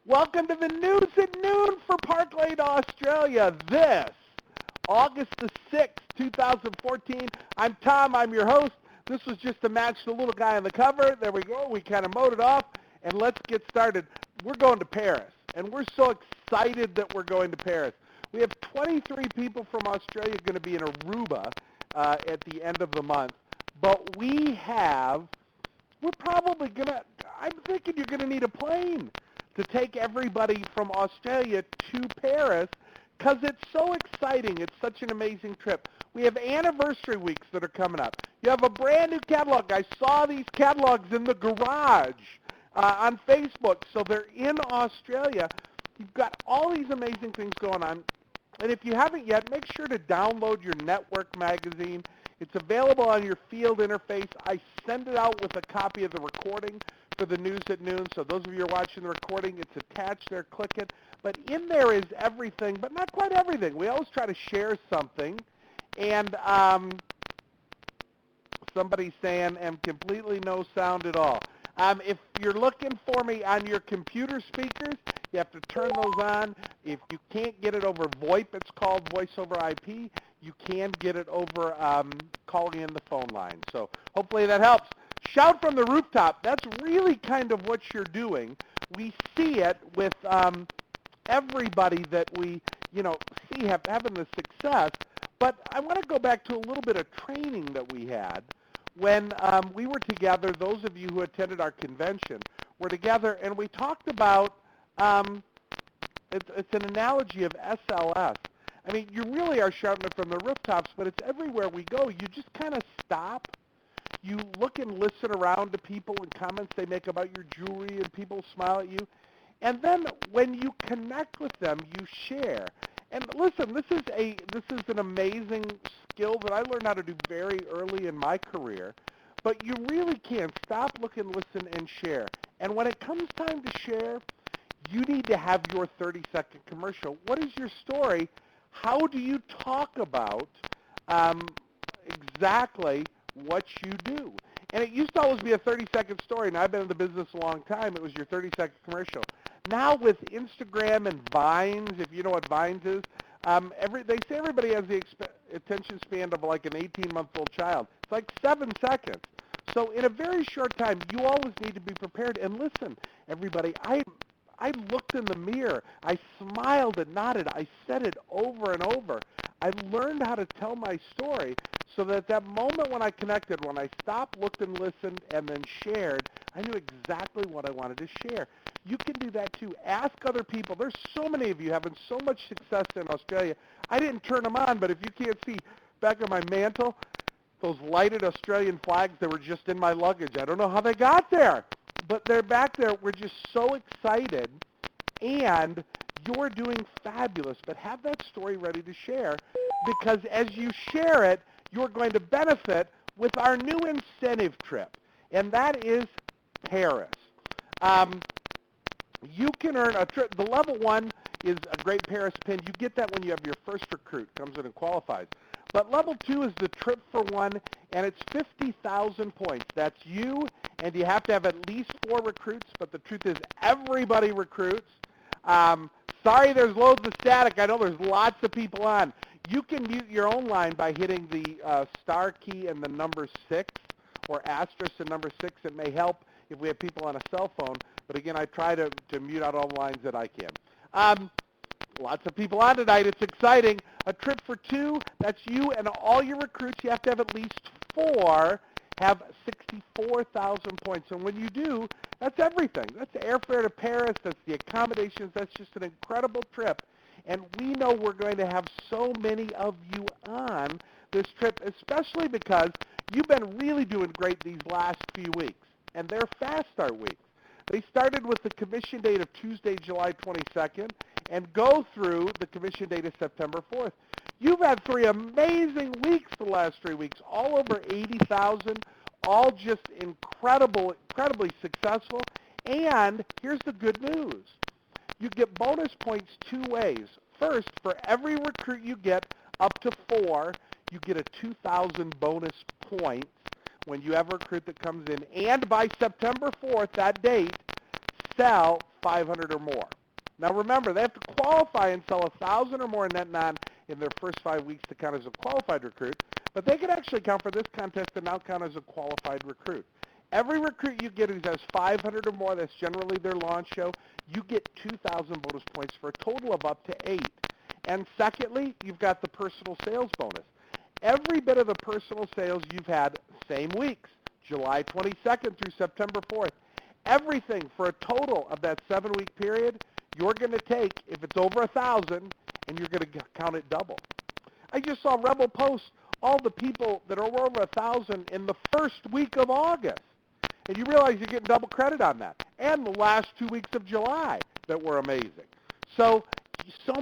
Welcome to the News at Noon for Park Lane, Australia. This, August the 6th, 2014. I'm Tom. I'm your host. This was just to match the little guy on the cover. There we go. We kind of mowed it off, and let's get started. We're going to Paris, and we're so excited that we're going to Paris. We have 23 people from Australia going to be in Aruba at the end of the month, but we're probably going to, I'm thinking you're going to need a plane to take everybody from Australia to Paris because it's so exciting. It's such an amazing trip. We have anniversary weeks that are coming up. You have a brand new catalog. I saw these catalogs in the garage on Facebook, so they're in Australia. You've got all these amazing things going on. And if you haven't yet, make sure to download your network magazine. It's available on your field interface. I send it out with a copy of the recording for the News at Noon. So those of you who are watching the recording, it's attached there. Click it. But in there is everything, but not quite everything. We always try to share something. And somebody's saying, "I'm completely no sound at all." If you're looking for me on your computer speakers, you have to turn those on. If you can't get it over VoIP, it's called Voice over IP, you can get it over calling in the phone line. So hopefully that helps. Shout from the rooftop. That's really kind of what you're doing. We see it with everybody that we see having the success. But I want to go back to a little bit of training that we had when we were together. Those of you who attended our convention were together, and we talked about, it's an analogy of SLS. I mean, you really are shouting it from the rooftops, but it's everywhere we go. You just kind of stop. You look and listen around to people and comments they make about your jewelry, and people smile at you. And then when you connect with them, you share. And listen, this is an amazing skill that I learned how to do very early in my career. But you really can stop, look, and listen, and share. And when it comes time to share, you need to have your 30-second commercial. What is your story? How do you talk about exactly what you do? And it used to always be a 30-second story. Now, I've been in the business a long time. It was your 30-second commercial. Now with Instagram and Vines, if you know what Vines is, they say everybody has the attention span of like an 18-month-old child. It's like 7 seconds. So in a very short time, you always need to be prepared. And listen, everybody, I looked in the mirror. I smiled and nodded. I said it over and over. I learned how to tell my story so that that moment when I connected, when I stopped, looked, and listened, and then shared, I knew exactly what I wanted to share. You can do that too. Ask other people. There's so many of you having so much success in Australia. I didn't turn them on, but if you can't see back on my mantle, those lighted Australian flags that were just in my luggage. I don't know how they got there, but they're back there. We're just so excited, and you're doing fabulous. But have that story ready to share, because as you share it, you're going to benefit with our new incentive trip, and that is Paris. You can earn a trip. The level 1 is a great Paris pin. You get that when you have your first recruit, comes in and qualifies. But level 2 is the trip for 1, and it's 50,000 points. That's you, and you have to have at least 4 recruits, but the truth is everybody recruits. Sorry there's loads of static. I know there's lots of people on. You can mute your own line by hitting the star key and the number 6, or asterisk and number 6. It may help if we have people on a cell phone. But again, I try to mute out all the lines that I can. Lots of people on tonight. It's exciting. A trip for 2, that's you and all your recruits. You have to have at least 4 have 64,000 points. And when you do, that's everything. That's the airfare to Paris. That's the accommodations. That's just an incredible trip. And we know we're going to have so many of you on this trip, especially because you've been really doing great these last few weeks. And they're fast start weeks. They started with the commission date of Tuesday, July 22nd, and go through the commission date of September 4th. You've had 3 amazing weeks the last 3 weeks, all over 80,000, all just incredibly successful. And here's the good news. You get bonus points 2 ways. First, for every recruit you get up to 4, you get a 2,000 bonus points when you have a recruit that comes in. And by September 4th, that date, sell 500 or more. Now remember, they have to qualify and sell 1,000 or more net non in their first 5 weeks to count as a qualified recruit, but they can actually count for this contest and now count as a qualified recruit. Every recruit you get who has 500 or more, that's generally their launch show, you get 2,000 bonus points for a total of up to 8. And secondly, you've got the personal sales bonus. Every bit of the personal sales you've had, same weeks, July 22nd through September 4th, everything for a total of that 7-week period, you're going to take, if it's over 1,000, and you're going to count it double. I just saw Rebel post all the people that are over 1,000 in the first week of August. And you realize you're getting double credit on that. And the last 2 weeks of July that were amazing. So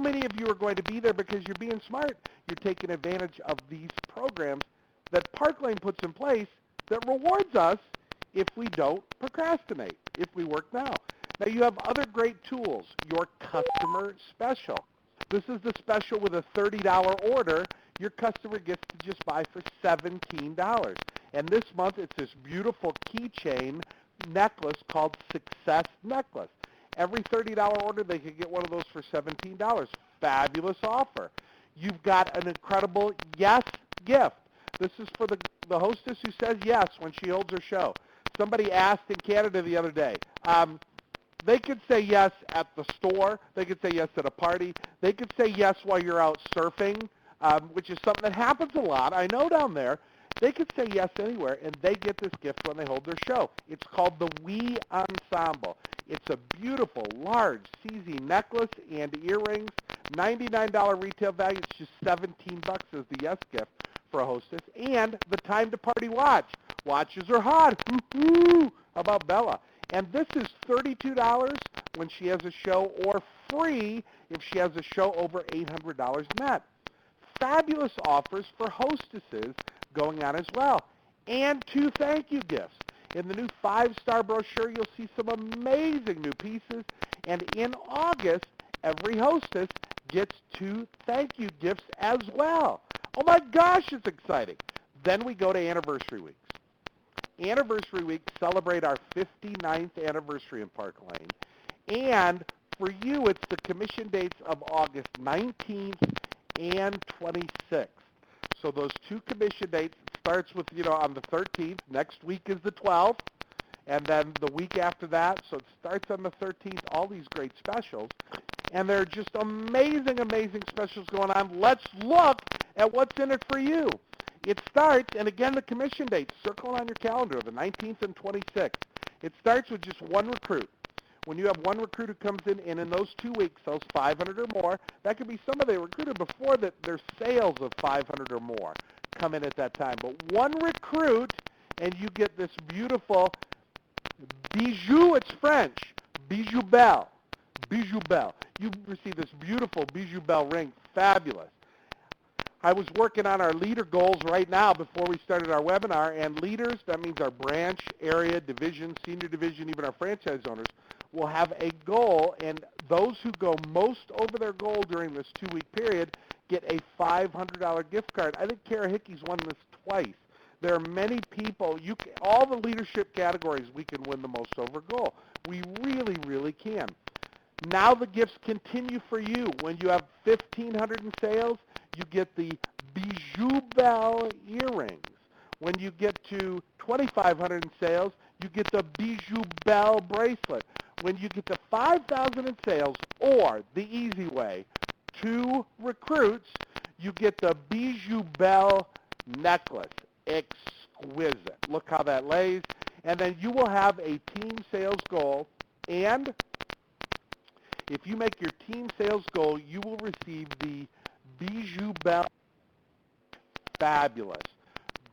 many of you are going to be there because you're being smart. You're taking advantage of these programs that Park Lane puts in place that rewards us if we don't procrastinate, if we work now. Now you have other great tools. Your customer special. This is the special with a $30 order. Your customer gets to just buy for $17. And this month it's this beautiful keychain necklace called Success Necklace. Every $30 order, they can get one of those for $17. Fabulous offer. You've got an incredible yes gift. This is for the hostess who says yes when she holds her show. Somebody asked in Canada the other day, they could say yes at the store. They could say yes at a party. They could say yes while you're out surfing, which is something that happens a lot, I know, down there. They could say yes anywhere, and they get this gift when they hold their show. It's called the We Ensemble. It's a beautiful, large CZ necklace and earrings, $99 retail value. It's just $17 as the yes gift for a hostess. And the Time to Party watch. Watches are hot. How about Bella? And this is $32 when she has a show, or free if she has a show over $800 net. Fabulous offers for hostesses going on as well. And 2 thank you gifts. In the new 5-star brochure, you'll see some amazing new pieces. And in August, every hostess gets 2 thank you gifts as well. Oh my gosh, it's exciting. Then we go to anniversary weeks. Anniversary week celebrate our 59th anniversary in Park Lane. And for you, it's the commission dates of August 19th and 26th. So those 2 commission dates, it starts with, on the 13th. Next week is the 12th. And then the week after that, so it starts on the 13th, all these great specials. And there are just amazing, amazing specials going on. Let's look at what's in it for you. It starts, and again, the commission dates, circle on your calendar, the 19th and 26th. It starts with just 1 recruit. When you have 1 recruit who comes in, and in those 2 weeks sells 500 or more, that could be somebody they recruited before that their sales of 500 or more come in at that time. But 1 recruit, and you get this beautiful bijou, it's French, bijou belle, bijou belle. You receive this beautiful bijou belle ring, fabulous. I was working on our leader goals right now before we started our webinar, and leaders, that means our branch, area, division, senior division, even our franchise owners, will have a goal, and those who go most over their goal during this 2-week period get a $500 gift card. I think Kara Hickey's won this twice. There are many people, all the leadership categories, we can win the most over goal. We really, really can. Now the gifts continue for you. When you have 1,500 in sales, you get the Bijou Belle earrings. When you get to 2,500 in sales, you get the Bijou Belle bracelet. When you get to 5,000 in sales, or the easy way, 2 recruits, you get the Bijou Belle necklace. Exquisite. Look how that lays. And then you will have a team sales goal, and if you make your team sales goal, you will receive the Bijou Belle. Fabulous.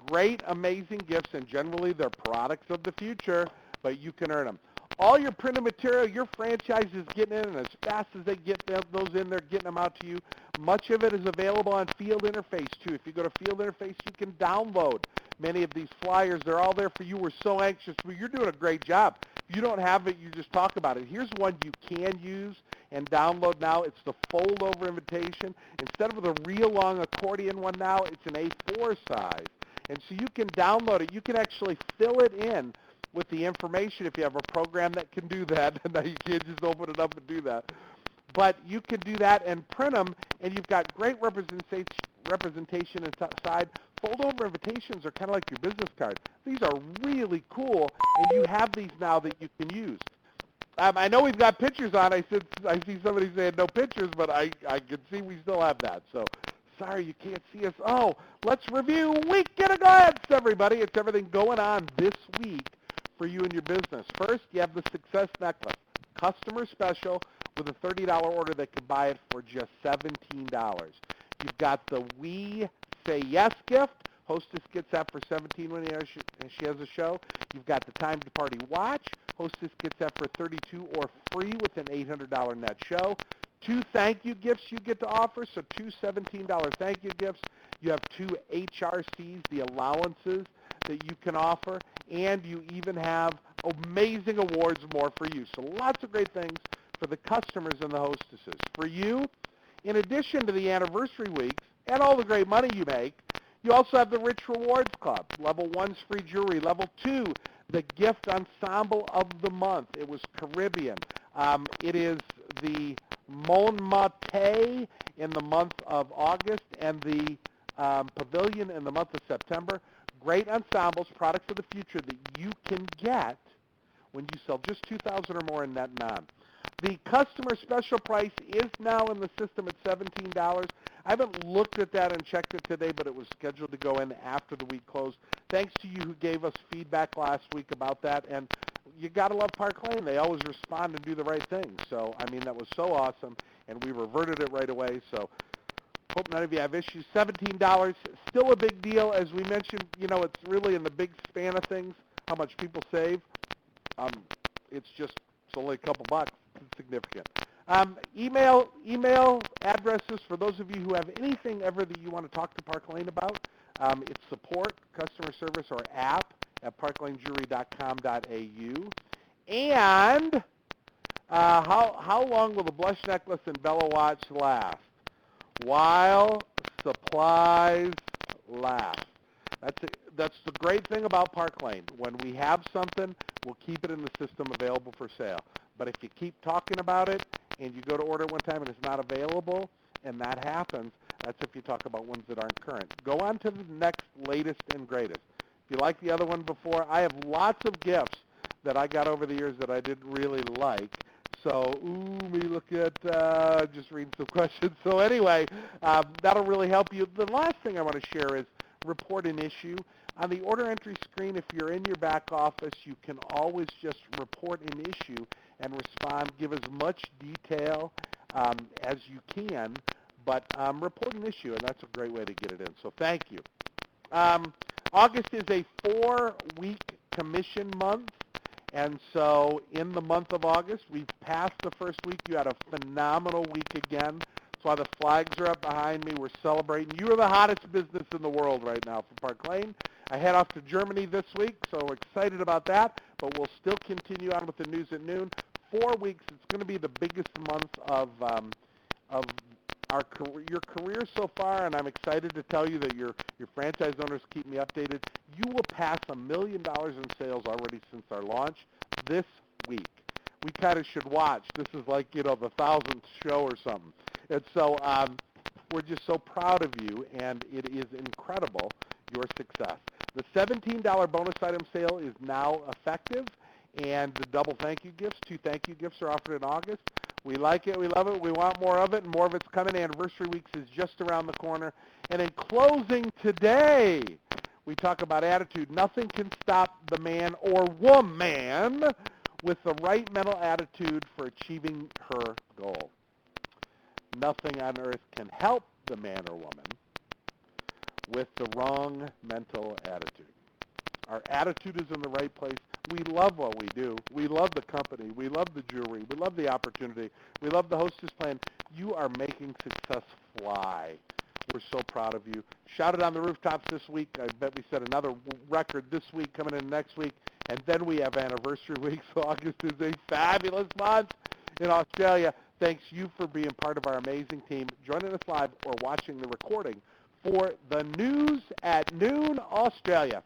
Great, amazing gifts, and generally they're products of the future, but you can earn them. All your printed material, your franchise is getting in, and as fast as they get those in, they're getting them out to you. Much of it is available on Field Interface, too. If you go to Field Interface, you can download many of these flyers. They're all there for you. We're so anxious. Well, you're doing a great job. If you don't have it, you just talk about it. Here's one you can use and download now. It's the fold-over invitation. Instead of the real long accordion one now, it's an A4 size. And so you can download it. You can actually fill it in with the information if you have a program that can do that. Now you can't just open it up and do that. But you can do that and print them, and you've got great representation inside. Fold-over invitations are kind of like your business card. These are really cool, and you have these now that you can use. I know we've got pictures on. I see somebody saying no pictures, but I can see we still have that. So sorry you can't see us. Oh, let's review Week at a Glance, everybody. It's everything going on this week for you and your business. First, you have the Success Necklace, customer special with a $30 order that can buy it for just $17. You've got the We Say Yes gift. Hostess gets that for $17 when she has a show. You've got the Time to Party watch. Hostess gets that for $32 or free with an $800 net show. 2 thank you gifts you get to offer, so 2 $17 thank you gifts. You have 2 HRCs, the allowances that you can offer, and you even have amazing awards more for you. So lots of great things for the customers and the hostesses. For you, in addition to the anniversary weeks and all the great money you make, you also have the Rich Rewards Club. Level 1's free jewelry. Level 2, the gift ensemble of the month. It was Caribbean. It is the Mon Mate in the month of August and the Pavilion in the month of September. Great ensembles, products of the future that you can get when you sell just $2,000 or more in net non. The customer special price is now in the system at $17. I haven't looked at that and checked it today, but it was scheduled to go in after the week closed. Thanks to you who gave us feedback last week about that. And you got to love Park Lane. They always respond and do the right thing. So, I mean, that was so awesome, and we reverted it right away. So hope none of you have issues. $17, still a big deal. As we mentioned, you know, it's really in the big span of things, how much people save. It's only a couple bucks. It's significant. Email addresses for those of you who have anything ever that you want to talk to Park Lane about. It's support, customer service, or app at parklanejewelry.com.au. And how long will the blush necklace and Bella watch last? While supplies last. That's the great thing about Park Lane. When we have something, we'll keep it in the system available for sale. But if you keep talking about it and you go to order one time and it's not available, and that happens, that's if you talk about ones that aren't current. Go on to the next latest and greatest. If you like the other one before, I have lots of gifts that I got over the years that I didn't really like. So, look at, just reading some questions. So anyway, that'll really help you. The last thing I want to share is report an issue. On the order entry screen, if you're in your back office, you can always just report an issue and respond. Give as much detail as you can, but report an issue, and that's a great way to get it in. So thank you. August is a 4-week commission month, and so in the month of August, we've passed the first week. You had a phenomenal week again. That's why the flags are up behind me. We're celebrating. You are the hottest business in the world right now for Park Lane. I head off to Germany this week, so we're excited about that, but we'll still continue on with the news at noon. 4 weeks, it's going to be the biggest month of your career so far, and I'm excited to tell you that your franchise owners keep me updated. You will pass $1 million in sales already since our launch this week. We kind of should watch. This is like, the 1,000th show or something. And so we're just so proud of you, and it is incredible, your success. The $17 bonus item sale is now effective, and the double thank you gifts, 2 thank you gifts are offered in August. We like it. We love it. We want more of it, and more of it's coming. Anniversary Weeks is just around the corner. And in closing today, we talk about attitude. Nothing can stop the man or woman with the right mental attitude for achieving her goal. Nothing on earth can help the man or woman with the wrong mental attitude. Our attitude is in the right place. We love what we do. We love the company. We love the jewelry. We love the opportunity. We love the hostess plan. You are making success fly. We're so proud of you. Shout it on the rooftops this week. I bet we set another record this week coming in next week. And then we have anniversary week. So August is a fabulous month in Australia. Thanks you for being part of our amazing team, joining us live or watching the recording for the News at Noon Australia.